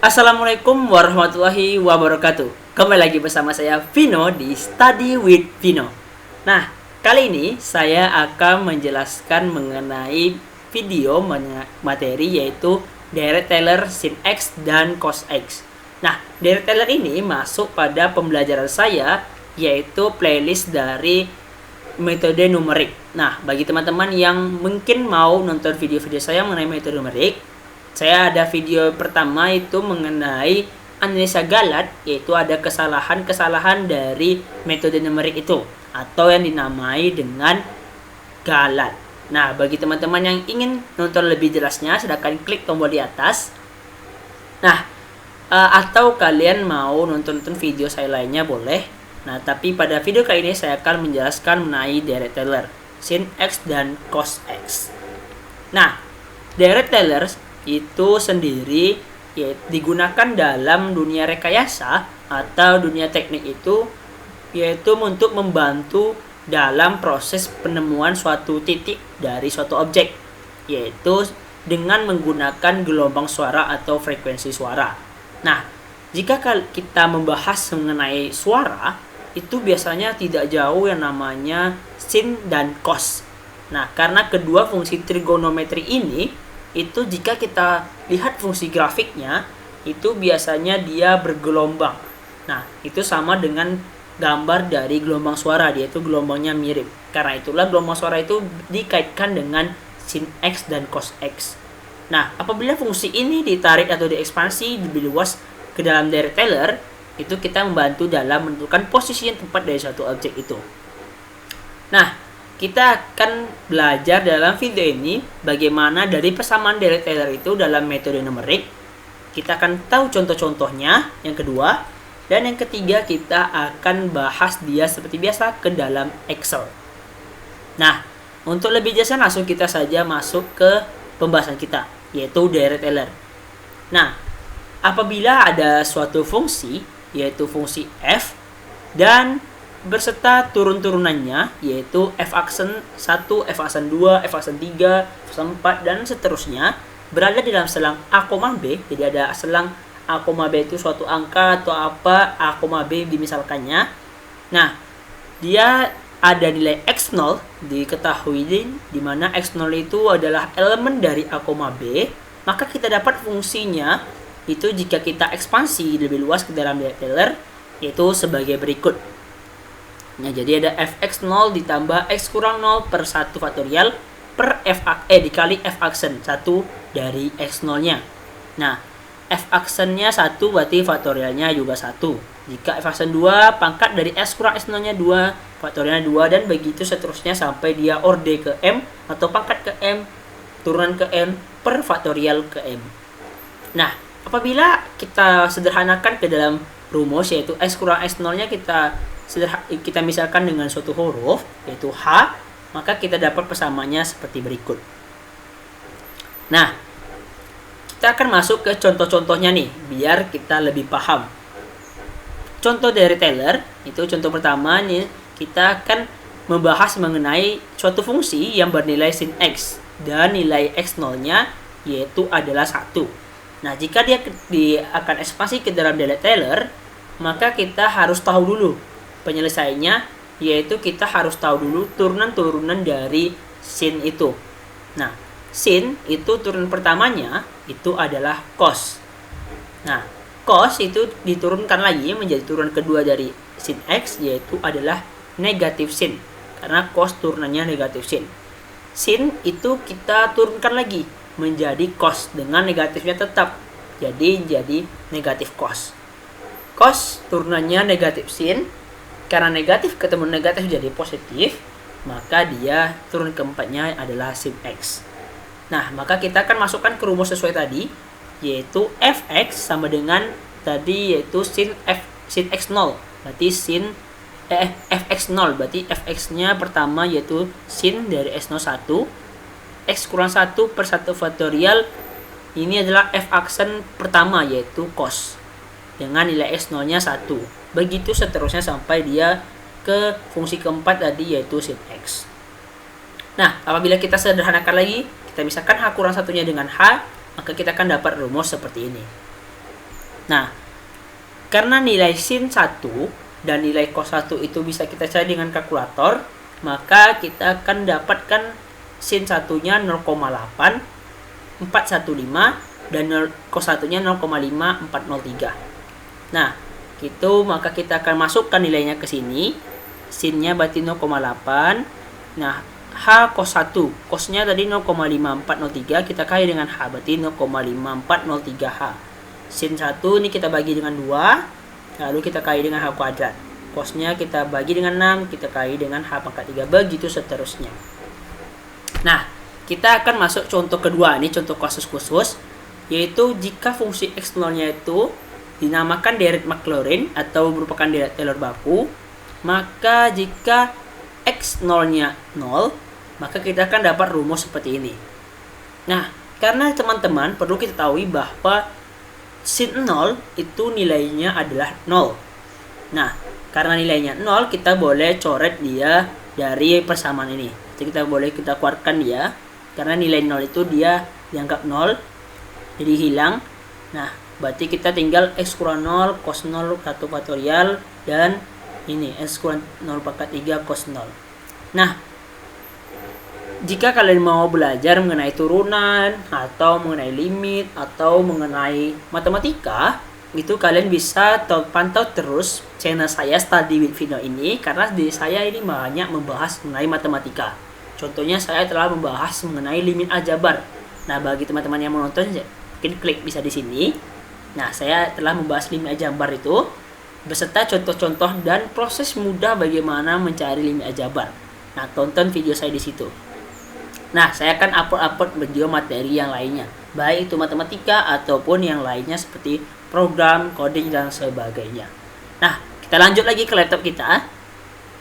Assalamualaikum warahmatullahi wabarakatuh. Kembali lagi bersama saya Vino di Study with Vino. Nah, kali ini saya akan menjelaskan mengenai video materi yaitu direct tailor sin X dan cos X. Nah, direct tailor ini masuk pada pembelajaran saya yaitu playlist dari metode numerik. Nah, bagi teman-teman yang mungkin mau nonton video-video saya mengenai metode numerik, saya ada video pertama itu mengenai analisa galat, yaitu ada kesalahan-kesalahan dari metode numerik itu atau yang dinamai dengan galat. Nah, bagi teman-teman yang ingin nonton lebih jelasnya, silakan klik tombol di atas. Nah, atau kalian mau nonton video saya lainnya boleh. Nah, tapi pada video kali ini saya akan menjelaskan mengenai direct tailor, sin X dan cos X. Nah, direct tailor itu sendiri digunakan dalam dunia rekayasa atau dunia teknik itu, yaitu untuk membantu dalam proses penemuan suatu titik dari suatu objek, yaitu dengan menggunakan gelombang suara atau frekuensi suara. Nah, jika kita membahas mengenai suara, itu biasanya tidak jauh yang namanya sin dan cos. Nah, karena kedua fungsi trigonometri ini itu jika kita lihat fungsi grafiknya itu biasanya dia bergelombang. Nah, itu sama dengan gambar dari gelombang suara, yaitu gelombangnya mirip. Karena itulah gelombang suara itu dikaitkan dengan sin X dan cos X. Nah, apabila fungsi ini ditarik atau diekspansi lebih luas ke dalam direct tailor, itu kita membantu dalam menentukan posisi yang tepat dari suatu objek itu. Nah, kita akan belajar dalam video ini bagaimana dari persamaan direct tailor itu dalam metode numerik. Kita akan tahu contoh-contohnya yang kedua. Dan yang ketiga kita akan bahas dia seperti biasa ke dalam Excel. Nah, untuk lebih jelasnya langsung kita saja masuk ke pembahasan kita, yaitu direct tailor. Nah, apabila ada suatu fungsi, yaitu fungsi f, dan berserta turun-turunannya, yaitu f aksen 1, f aksen 2, f aksen 3, f aksen 4, dan seterusnya, berada di dalam selang A, B. Jadi ada selang A, B itu suatu angka atau apa, A, B dimisalkannya. Nah, dia ada nilai X0, diketahui di mana X0 itu adalah elemen dari A, B, maka kita dapat fungsinya itu jika kita ekspansi lebih luas ke dalam direct tailor, yaitu sebagai berikut. Nah, jadi ada fx0 ditambah x kurang 0 per 1 faktorial per dikali f aksen 1 dari x0 nya. Nah, f aksennya 1 berarti faktorialnya juga 1. Jika f aksen 2 pangkat dari x kurang x0 nya 2, faktorialnya 2, dan begitu seterusnya sampai dia orde ke m atau pangkat ke m turunan ke m per faktorial ke m. Nah, apabila kita sederhanakan ke dalam rumus, yaitu x kurang x0 nya kita misalkan dengan suatu huruf yaitu H, maka kita dapat persamaannya seperti berikut. Nah, kita akan masuk ke contoh-contohnya nih biar kita lebih paham. Contoh direct tailor itu contoh pertama nih, kita akan membahas mengenai suatu fungsi yang bernilai sin X dan nilai X0 nya yaitu adalah 1. Nah, jika dia akan ekspansi ke dalam direct tailor, maka kita harus tahu dulu penyelesaiannya, yaitu kita harus tahu dulu turunan-turunan dari sin itu. Nah, sin itu turunan pertamanya itu adalah cos. Nah, cos itu diturunkan lagi menjadi turunan kedua dari sin X, yaitu adalah negatif sin, karena cos turunannya negatif sin. Sin itu kita turunkan lagi menjadi cos dengan negatifnya tetap, jadi negatif cos. Cos turunannya negatif sin, karena negatif ketemu negatif jadi positif, maka dia turun keempatnya adalah sin X. Nah, maka kita akan masukkan ke rumus sesuai tadi, yaitu fx sama dengan tadi yaitu sin x0, berarti fx0 berarti fx-nya pertama yaitu sin dari x01, x kurang 1 per 1 faktorial, ini adalah f aksen pertama yaitu cos dengan nilai x0 nya 1. Begitu seterusnya sampai dia ke fungsi keempat tadi yaitu sin X. Nah, apabila kita sederhanakan lagi, kita misalkan H kurang satunya dengan H, maka kita akan dapat rumus seperti ini. Nah, karena nilai sin 1 dan nilai cos 1 itu bisa kita cari dengan kalkulator, maka kita akan dapatkan sin 1-nya 0,8415 dan cos 1-nya 0,5403. Nah, itu maka kita akan masukkan nilainya ke sini. Sinnya berarti 0,8. Nah, H cos 1, cosnya tadi 0,5403, kita kali dengan H, berarti 0,5403H. Sin 1 ini kita bagi dengan 2, lalu kita kali dengan H kuadrat. Cosnya kita bagi dengan 6, kita kali dengan H pangkat 3, begitu seterusnya. Nah, kita akan masuk contoh kedua, ini contoh kasus khusus, yaitu jika fungsi X0-nya itu dinamakan deret Maclaurin atau merupakan deret Taylor baku, maka jika X0-nya 0, maka kita akan dapat rumus seperti ini. Nah, karena teman-teman perlu kita tahu bahwa sin 0 itu nilainya adalah 0. Nah, karena nilainya 0, kita boleh coret dia dari persamaan ini. Jadi kita keluarkan dia, karena nilai 0 itu dia dianggap 0, jadi hilang. Nah, berarti kita tinggal X kurang 0, cos 0, 1 faktorial, dan ini X kurang 0 pangkat 3 cos 0. Nah, jika kalian mau belajar mengenai turunan, atau mengenai limit, atau mengenai matematika, itu kalian bisa pantau terus channel saya Study with Vino ini, karena di saya ini banyak membahas mengenai matematika. Contohnya saya telah membahas mengenai limit aljabar. Nah, bagi teman-teman yang menonton, mungkin klik bisa di sini. Nah, saya telah membahas limit aljabar itu beserta contoh-contoh dan proses mudah bagaimana mencari limit aljabar. Nah, tonton video saya di situ. Nah, saya akan upload video materi yang lainnya, baik itu matematika ataupun yang lainnya seperti program, coding, dan sebagainya. Nah, kita lanjut lagi ke laptop kita.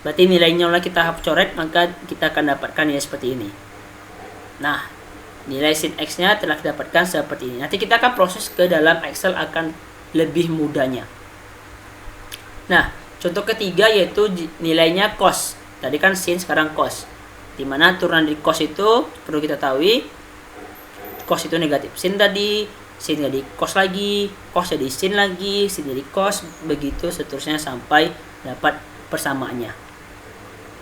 Berarti nilainya kita coret, maka kita akan dapatkan nilai seperti ini. Nah, nilai sin X-nya telah didapatkan seperti ini. Nanti kita akan proses ke dalam Excel akan lebih mudahnya. Nah, contoh ketiga yaitu nilainya cos. Tadi kan sin, sekarang cos. Dimana turunan dari cos itu perlu kita tahu, cos itu negatif sin tadi, sin jadi cos lagi, cos jadi sin lagi, sin jadi cos, begitu seterusnya sampai dapat persamaannya.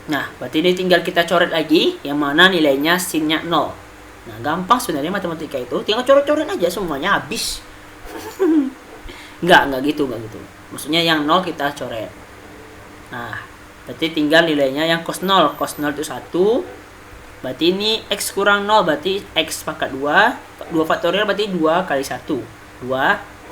Nah, berarti ini tinggal kita coret lagi yang mana nilainya sinnya 0. Nah, gampang sebenarnya matematika itu, tinggal coret-coret aja semuanya habis. Enggak gitu. Maksudnya yang 0 kita coret. Nah, berarti tinggal nilainya yang cos 0. Cos 0 itu 1. Berarti ini X kurang 0, berarti X pangkat 2. 2 faktorial berarti 2 kali 1. 2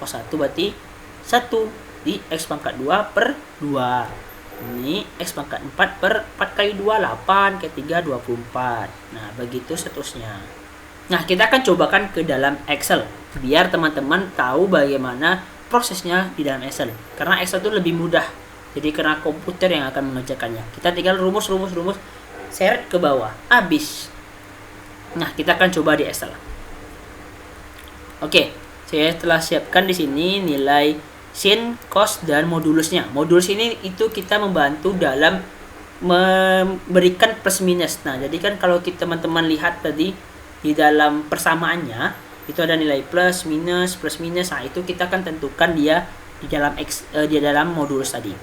cos 1 berarti 1. Di X pangkat 2 per 2. Ini X pangkat 4 per 4 kali 2, 8 kali 3, 24. Nah, begitu seterusnya. Nah, kita akan cobakan ke dalam Excel, biar teman-teman tahu bagaimana prosesnya di dalam Excel. Karena Excel itu lebih mudah. Jadi karena komputer yang akan mengerjakannya. Kita tinggal rumus, seret ke bawah, habis. Nah, kita akan coba di Excel. Oke, saya telah siapkan di sini nilai sin, cos, dan modulusnya. Modulus ini itu kita membantu dalam memberikan plus minus. Nah, jadi kan kalau teman-teman lihat tadi di dalam persamaannya itu ada nilai plus minus. Nah, itu kita akan tentukan dia di dalam modulus tadi.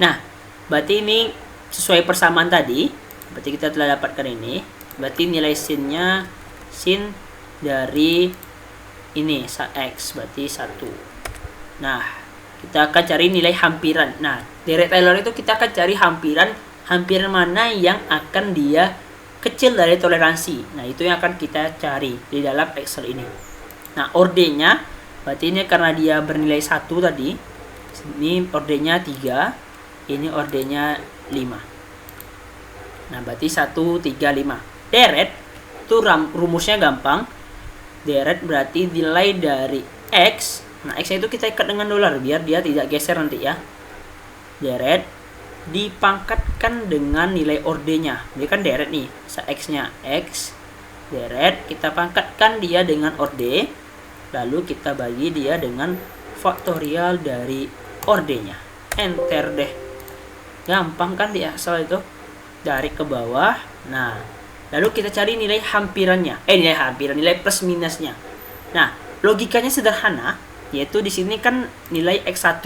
Nah, berarti ini sesuai persamaan tadi. Berarti kita telah dapatkan ini. Berarti nilai sinnya sin dari ini X berarti 1. Nah, kita akan cari nilai hampiran. Nah, deret Taylor itu kita akan cari hampiran mana yang akan dia kecil dari toleransi. Nah, itu yang akan kita cari di dalam Excel ini. Nah, ordenya berarti ini karena dia bernilai 1 tadi. Ini ordenya 3, ini ordenya 5. Nah, berarti 1, 3, 5. Deret itu rumusnya gampang. Deret berarti nilai dari X. Nah, X itu kita ikat dengan dolar biar dia tidak geser nanti ya. Deret dipangkatkan dengan nilai ordenya. Jadi kan deret nih, X-nya X. Deret kita pangkatkan dia dengan orde. Lalu kita bagi dia dengan faktorial dari ordenya. Enter deh. Gampang kan di Excel itu. Dari ke bawah. Nah, lalu kita cari nilai hampirannya. Nilai plus minusnya. Nah, logikanya sederhana. Yaitu di sini kan nilai X1.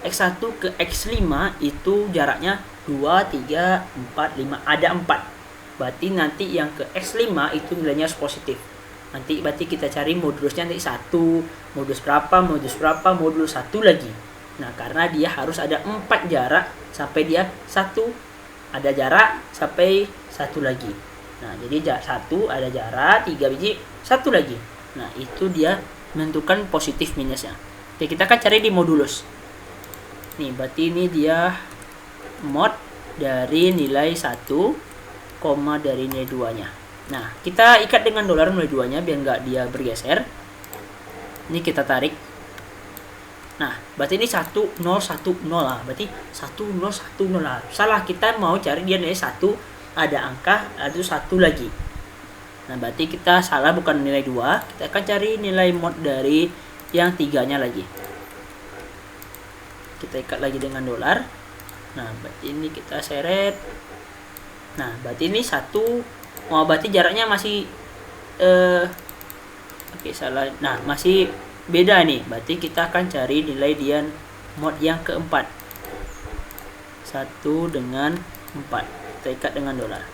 X1 ke X5 itu jaraknya 2, 3, 4, 5. Ada 4. Berarti nanti yang ke X5 itu nilainya harus positif. Nanti berarti kita cari modulusnya nanti 1, modulus berapa, modulus 1 lagi. Nah, karena dia harus ada 4 jarak sampai dia 1. Ada jarak sampai 1 lagi. Nah, jadi 1 ada jarak, 3 biji, 1 lagi. Nah, itu dia menentukan positif minusnya. Oke, kita akan cari di modulus. Nih, berarti ini dia mod dari nilai 1, dari nilai 2-nya. Nah, kita ikat dengan dolar nilai 2-nya biar nggak dia bergeser. Ini kita tarik. Nah, berarti ini 1010 lah. Berarti 1010 lah. Salah, kita mau cari dia nilai 1, ada angka, ada 1 lagi. Nah, berarti kita salah, bukan nilai 2. Kita akan cari nilai mod dari yang 3-nya lagi. Kita ikat lagi dengan dolar. Nah, berarti ini kita seret. Nah, berarti ini 1. Oh, berarti jaraknya masih oke, salah. Nah, masih beda nih. Berarti kita akan cari nilai dia mod yang keempat. 1 dengan 4. Kita ikat dengan dolar.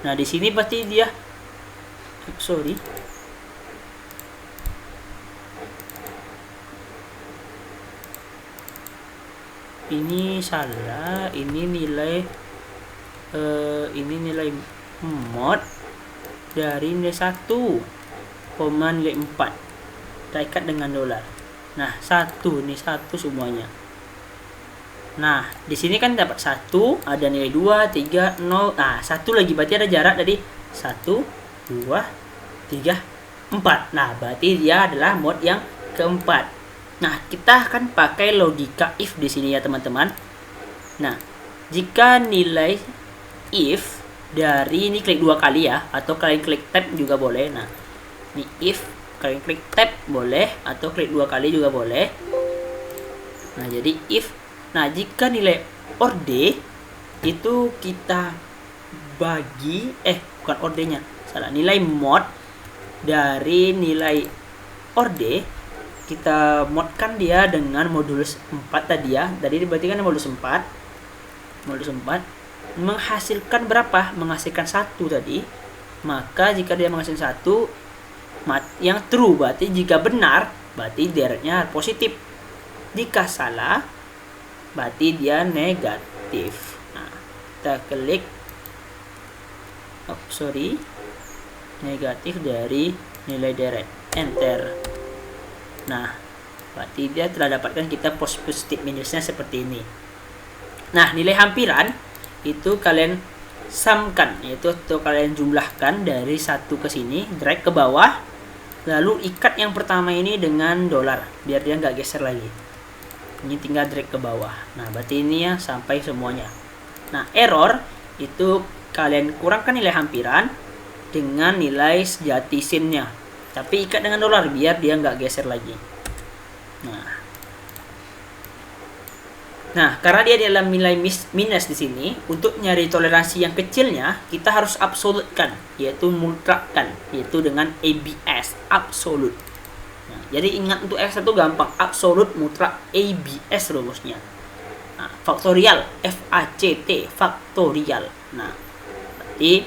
Nah, di sini berarti dia ini salah, ini nilai mod dari nilai 1, nilai 4. Kita ikat dengan dolar. Nah, 1 semuanya. Nah, di sini kan dapat 1, ada nilai 2, 3, 0. Nah, 1 lagi, berarti ada jarak dari 1, 2, 3, 4. Nah, berarti dia adalah mod yang keempat. Nah, kita akan pakai logika if di sini ya, teman-teman. Nah, jika nilai if dari ini klik 2 kali ya, atau kalian klik tab juga boleh. Nah, ini if kalian klik tab boleh, atau klik 2 kali juga boleh. Nah, jadi if, nah jika nilai orde itu kita bagi bukan ordenya, salah, nilai mod dari nilai orde kita modkan dia dengan modulus 4 tadi ya. Tadi berarti kan modulus 4 menghasilkan berapa? Menghasilkan 1 tadi. Maka jika dia menghasilkan 1 yang true, berarti jika benar berarti deretnya positif. Jika salah berarti dia negatif. Nah, kita klik negatif dari nilai deret, enter. Nah, berarti dia telah dapatkan kita positif minusnya seperti ini. Nah, nilai hampiran itu kalian sumkan, yaitu kalian jumlahkan dari 1 ke sini, drag ke bawah, lalu ikat yang pertama ini dengan dolar biar dia nggak geser lagi. Ini tinggal drag ke bawah. Nah, berarti ini ya sampai semuanya. Nah, error itu kalian kurangkan nilai hampiran dengan nilai sejati sinnya, tapi ikat dengan dolar biar dia nggak geser lagi. Nah, karena dia dalam nilai minus di sini, untuk nyari toleransi yang kecilnya kita harus absolutkan, yaitu mutlakkan, yaitu dengan ABS, absolut. Nah, jadi ingat untuk X1 gampang, absolut, mutlak, ABS rumusnya. Nah, faktorial, FACT, faktorial. Nah, berarti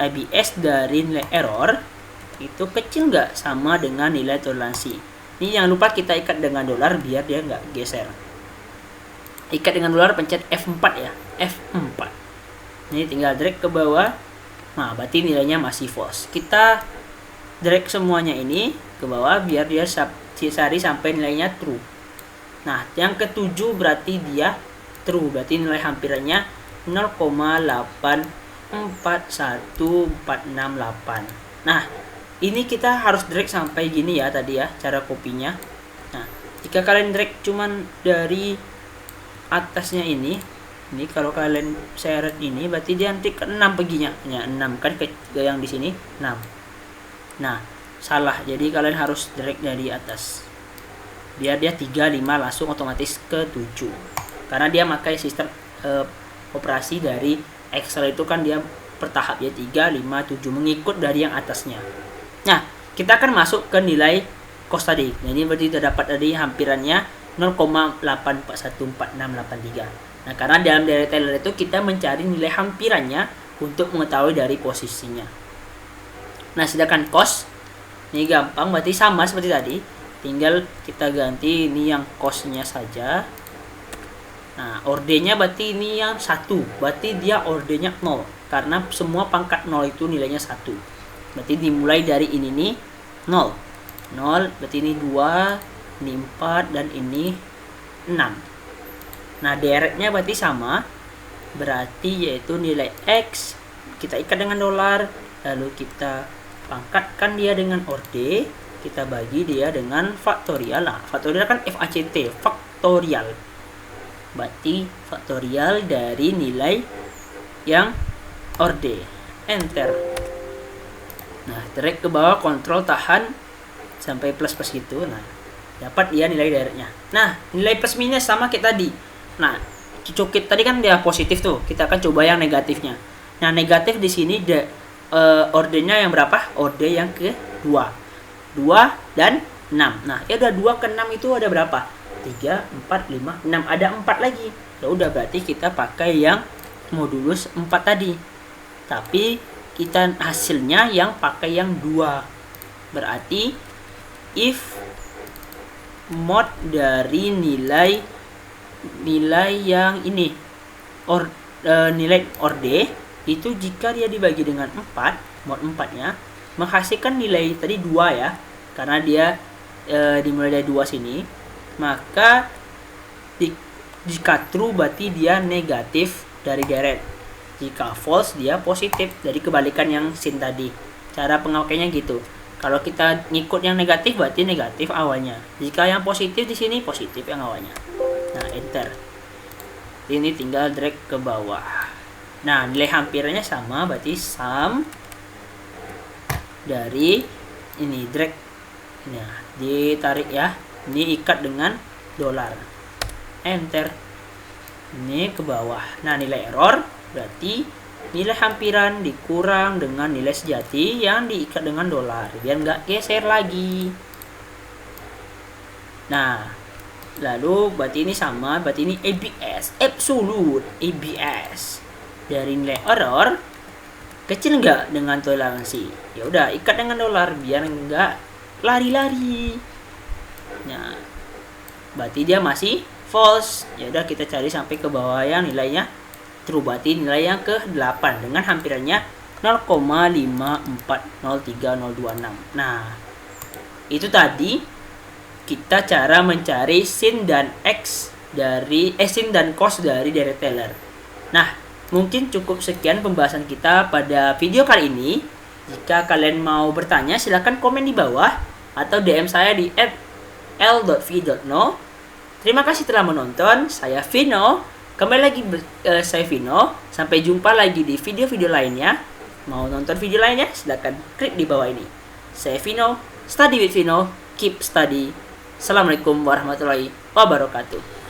ABS dari nilai error itu kecil nggak sama dengan nilai toleransi. Ini jangan lupa kita ikat dengan dolar biar dia nggak geser. Ikat dengan dolar, pencet F4 ya, F4. Ini tinggal drag ke bawah. Nah, berarti nilainya masih false. Kita drag semuanya ini ke bawah biar dia cari sampai nilainya true. Nah, yang ketujuh berarti dia true, berarti nilai hampirannya 0,841468. Nah, ini kita harus drag sampai gini ya tadi ya, cara kopinya. Nah, jika kalian drag cuman dari atasnya ini kalau kalian seret ini berarti dia nanti ke 6 perginya. Ya, 6 kan ke yang di sini 6. Nah, salah. Jadi kalian harus drag dari atas. Biar dia 3, 5 langsung otomatis ke 7. Karena dia pakai sistem operasi dari Excel itu kan dia bertahap ya, 3, 5, 7 mengikut dari yang atasnya. Nah, kita akan masuk ke nilai cos tadi. Nah, ini berarti sudah dapat tadi hampirannya 0,8414683. Nah, karena dalam Deret Taylor itu kita mencari nilai hampirannya untuk mengetahui dari posisinya. Nah, sedangkan cos ini gampang, berarti sama seperti tadi. Tinggal kita ganti ini yang cosnya saja. Nah, ordenya berarti ini yang 1. Berarti dia ordenya 0. Karena semua pangkat 0 itu nilainya 1. Berarti dimulai dari ini nih 0. 0 berarti ini 2, ini 4, dan ini 6. Nah, deretnya berarti sama. Berarti yaitu nilai X kita ikat dengan dolar. Lalu kita pangkatkan dia dengan orde. Kita bagi dia dengan faktorial. Nah, faktorial kan FACT, faktorial. Berarti faktorial dari nilai yang orde. Enter. Nah, drag ke bawah, kontrol tahan sampai plus gitu. Nah, dapat dia nilai deretnya. Nah, nilai plus minus sama kayak tadi. Nah, cukit tadi kan dia positif tuh. Kita akan coba yang negatifnya. Nah, negatif di sini ordenya yang berapa? Orde yang kedua. 2 dan 6. Nah, ya udah 2 ke 6 itu ada berapa? 3, 4, 5, 6. Ada 4 lagi. Ya udah, berarti kita pakai yang modulus 4 tadi. Tapi kita hasilnya yang pakai yang 2. Berarti if mod dari nilai yang ini nilai orde itu jika dia dibagi dengan 4, mod 4-nya menghasilkan nilai tadi 2 ya, karena dia dimulai dari 2 sini, maka jika true berarti dia negatif dari deret, jika false dia positif, dari kebalikan yang sin tadi. Cara pengawalnya gitu. Kalau kita ngikut yang negatif berarti negatif awalnya, jika yang positif di sini positif yang awalnya. Nah, enter. Ini tinggal drag ke bawah. Nah, nilai hampirannya sama, berarti sum dari ini, drag. Nah, ditarik ya. Ini ikat dengan dolar. Enter. Ini ke bawah. Nah, nilai error berarti nilai hampiran dikurang dengan nilai sejati yang diikat dengan dolar biar nggak geser lagi. Nah, lalu berarti ini sama, berarti ini ABS, absolute ABS. Dari nilai error kecil nggak dengan toleransi, ya udah ikat dengan dolar biar nggak lari-lari. Nah, berarti dia masih false. Ya udah, kita cari sampai ke bawah yang nilainya true, berarti nilai yang ke-8 dengan hampirannya 0,5403026. Nah, itu tadi kita cara mencari sin dan x dari sin dan cos dari Deret Taylor. Nah, mungkin cukup sekian pembahasan kita pada video kali ini. Jika kalian mau bertanya, silahkan komen di bawah atau DM saya di @l.v.no. Terima kasih telah menonton. Saya Vino. Kembali lagi saya Vino. Sampai jumpa lagi di video-video lainnya. Mau nonton video lainnya? Silahkan klik di bawah ini. Saya Vino. Study with Vino. Keep study. Assalamualaikum warahmatullahi wabarakatuh.